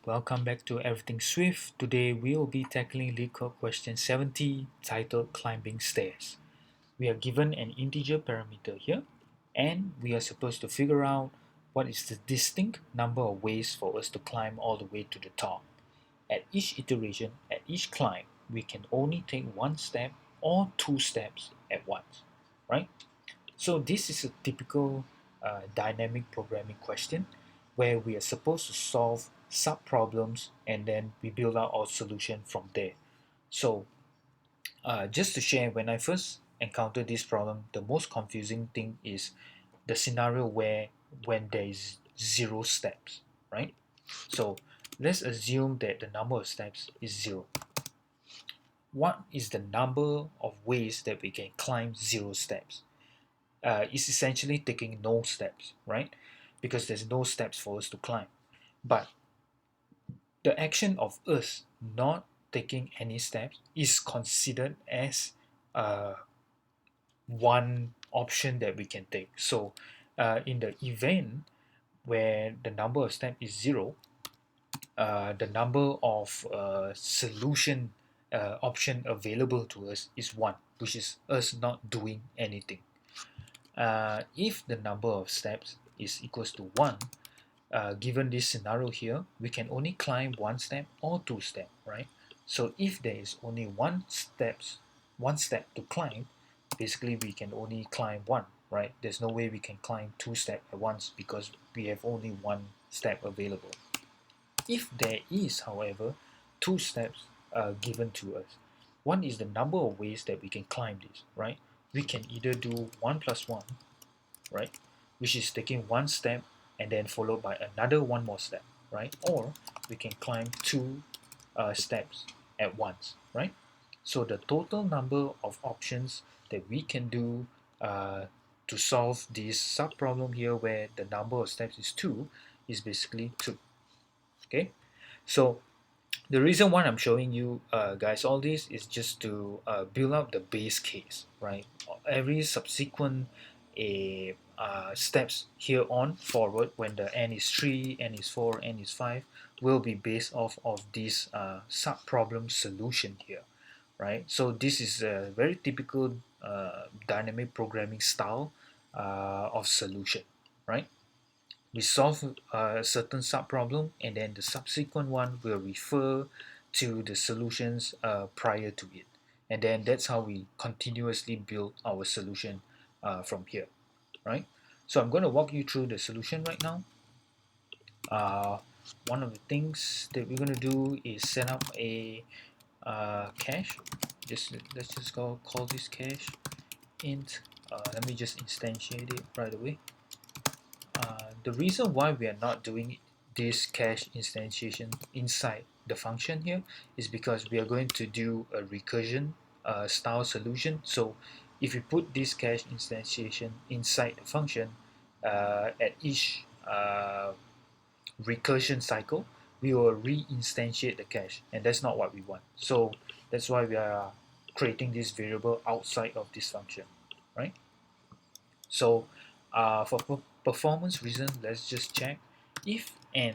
welcome back to Everything Swift. Today we will be tackling Leetcode question 70 titled Climbing Stairs. We are given an integer parameter here and we are supposed to figure out what is the distinct number of ways for us to climb all the way to the top. At each iteration, at each climb, we can only take one step or two steps at once, right? So this is a typical dynamic programming question where we are supposed to solve sub-problems and then we build out our solution from there. So just to share, when I first encountered this problem, the most confusing thing is the scenario where when there is zero steps, right? So let's assume that the number of steps is zero. What is the number of ways that we can climb zero steps? Is essentially taking no steps, right? Because there's no steps for us to climb. But the action of us not taking any steps is considered as uh, one option that we can take. So in the event where the number of steps is zero, the number of solution option available to us is one, which is us not doing anything. If the number of steps is equals to 1, given this scenario here, we can only climb one step or two steps, right? So if there is only one step to climb, basically we can only climb one, right? There's no way we can climb two steps at once because we have only one step available. If there is, however, two steps given to us, one is the number of ways that we can climb this, right? We can either do 1 plus 1, right? Which is taking one step and then followed by another one more step, right? Or we can climb two steps at once, right? So the total number of options that we can do to solve this sub problem here where the number of steps is 2 is basically 2. Okay, so the reason why I'm showing you guys all this is just to build up the base case, right? Every subsequent steps here on forward when the n is 3, n is 4, n is 5 will be based off of this sub-problem solution here, right? So this is a very typical dynamic programming style of solution, right? We solve a certain sub-problem and then the subsequent one will refer to the solutions prior to it, and then that's how we continuously build our solution from here, right? So I'm going to walk you through the solution right now. uh, One of the things that we're going to do is set up a cache. Let's just call this cache int. Let me just instantiate it right away. The reason why we are not doing this cache instantiation inside the function here is because we are going to do a recursion style solution. So if we put this cache instantiation inside the function at each recursion cycle, we will reinstantiate the cache, and that's not what we want. So that's why we are creating this variable outside of this function, right? So for performance reason, let's just check if n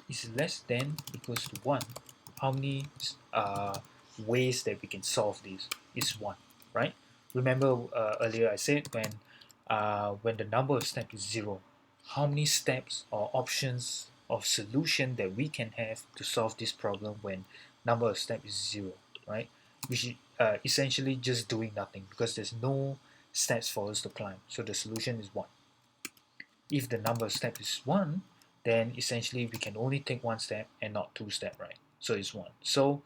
is less than equals to 1, how many ways that we can solve this is 1, right? Remember earlier I said when the number of steps is 0, how many steps or options of solution that we can have to solve this problem when number of steps is 0, right? Which essentially just doing nothing because there's no steps for us to climb, so the solution is 1. If the number of steps is 1, then essentially we can only take one step and not two steps, right? So it's 1. So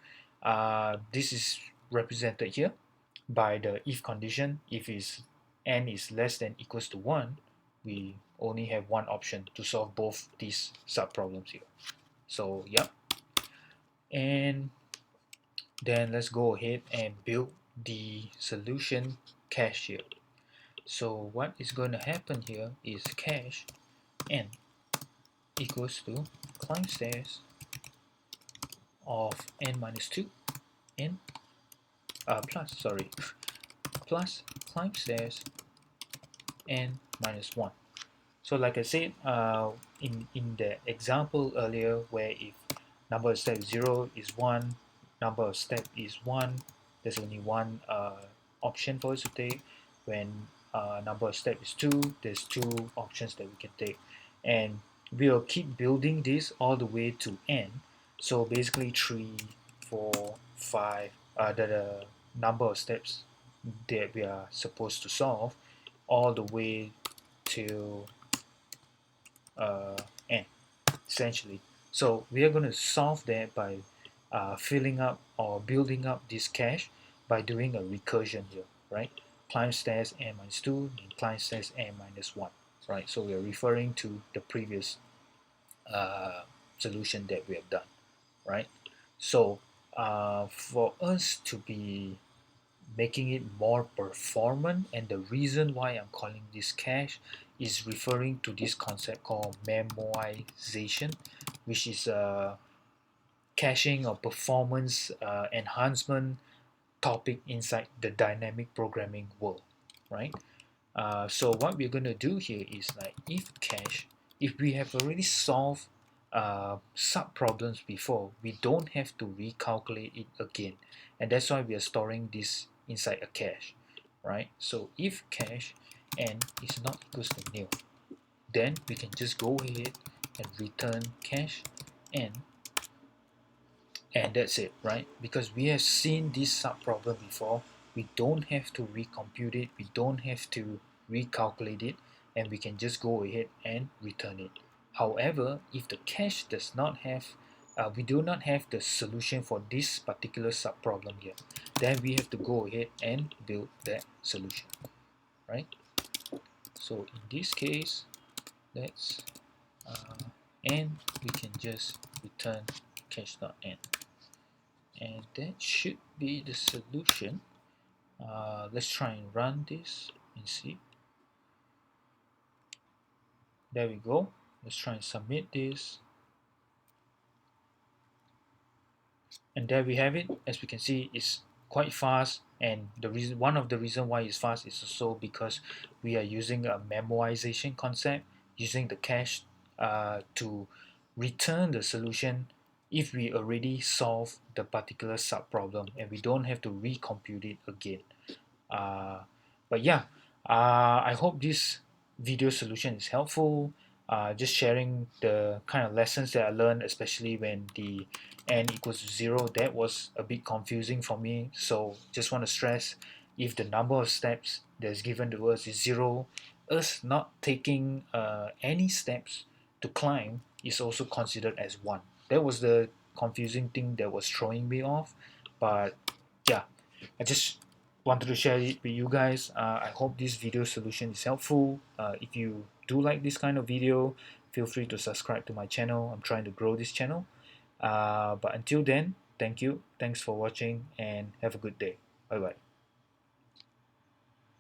this is represented here by the if condition. If n is less than equals to 1, we only have one option to solve both these sub problems here. So yep, and then let's go ahead and build the solution cache here. So what is going to happen here is cache n equals to climb stairs of n minus 2 n plus climb stairs n minus 1. So like I said, in the example earlier, where if number of steps 0 is 1, number of step is 1, there's only one option for us to take. When number of step is 2, there's two options that we can take. And we'll keep building this all the way to n. So basically 3, 4, 5, the number of steps that we are supposed to solve all the way to uh, n, essentially. So we are going to solve that by filling up or building up this cache by doing a recursion here, right? Climb stairs n minus 2 and climb stairs n minus 1, right? So we are referring to the previous solution that we have done, right? So for us to be making it more performant, and the reason why I'm calling this cache is referring to this concept called memoization, which is a caching or performance enhancement topic inside the dynamic programming world, right? So what we're going to do here is like if cache, if we have already solved sub problems before, we don't have to recalculate it again, and that's why we are storing this inside a cache, right? So if cache n is not equals to nil, then we can just go ahead and return cache n, and that's it, right? Because we have seen this sub problem before, we don't have to recompute it, we don't have to recalculate it, and we can just go ahead and return it. However, if the cache does not have we do not have the solution for this particular sub problem here, then we have to go ahead and build that solution, right? So in this case, let's and we can just return cache.n, and that should be the solution. Let's try and run this and see. There we go. Let's try and submit this, and there we have it. As we can see, it's quite fast, and the reason, one of the reason why it's fast is also because we are using a memoization concept, using the cache to return the solution if we already solve the particular sub problem, and we don't have to recompute it again. Uh, but yeah, I hope this video solution is helpful. Just sharing the kind of lessons that I learned, especially when the n equals to 0, that was a bit confusing for me. So just want to stress, if the number of steps that's given to us is 0, us not taking any steps to climb is also considered as 1. That was the confusing thing that was throwing me off. But yeah, I just wanted to share it with you guys. I hope this video solution is helpful. If you do like this kind of video, feel free to subscribe to my channel. I'm trying to grow this channel. But until then, thank you. Thanks for watching and have a good day. Bye bye.